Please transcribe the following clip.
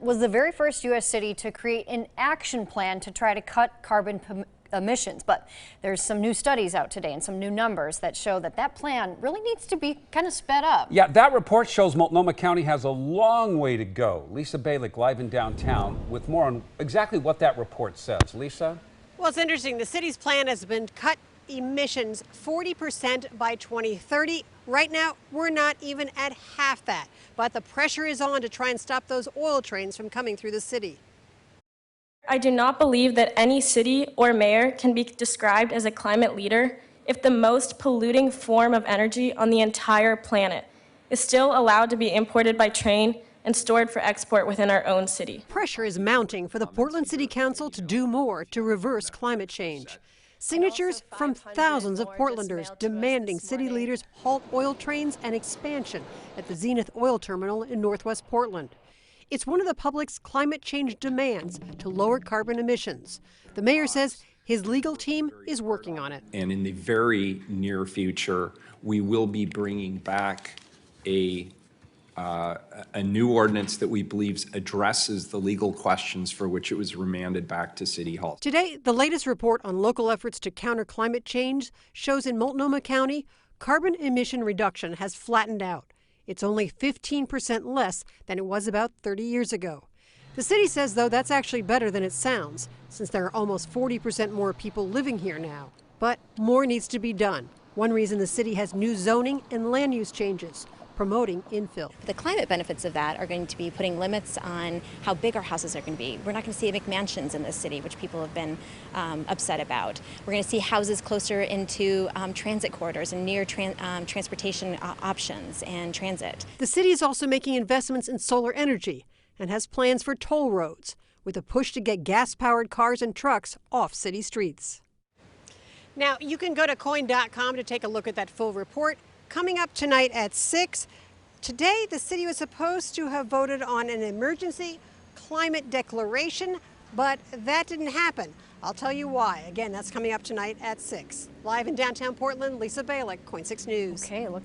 was the very first U.S. city to create an action plan to try to cut carbon emissions. But there's some new studies out today and some new numbers that show that that plan really needs to be kind of sped up. Yeah, that report shows Multnomah County has a long way to go. Lisa Balick live in downtown with more on exactly what that report says. Lisa? Well, it's interesting. The city's plan has been cut emissions 40% by 2030. Right now, we're not even at half that. But the pressure is on to try and stop those oil trains from coming through the city. I do not believe that any city or mayor can be described as a climate leader if the most polluting form of energy on the entire planet is still allowed to be imported by train and stored for export within our own city. Pressure is mounting for the Portland City Council to do more to reverse climate change. Signatures from thousands of Portlanders demanding city leaders halt oil trains and expansion at the Zenith Oil Terminal in Northwest Portland. It's one of the public's climate change demands to lower carbon emissions. The mayor says his legal team is working on it. And in the very near future, we will be bringing back a new ordinance that we believe addresses the legal questions for which it was remanded back to City Hall. Today, the latest report on local efforts to counter climate change shows in Multnomah County, carbon emission reduction has flattened out. It's only 15% less than it was about 30 years ago. The city says, though, that's actually better than it sounds, since there are almost 40% more people living here now. But more needs to be done. One reason the city has new zoning and land use changes, promoting infill. The climate benefits of that are going to be putting limits on how big our houses are going to be. We're not going to see McMansions in this city, which people have been upset about. We're going to see houses closer into transit corridors and near transportation options and transit. The city is also making investments in solar energy and has plans for toll roads, with a push to get gas-powered cars and trucks off city streets. Now, you can go to KOIN.com to take a look at that full report. Coming up tonight at 6, today the city was supposed to have voted on an emergency climate declaration, but that didn't happen. I'll tell you why. Again, that's coming up tonight at 6. Live in downtown Portland, Lisa Balick, KOIN 6 News. Okay, looking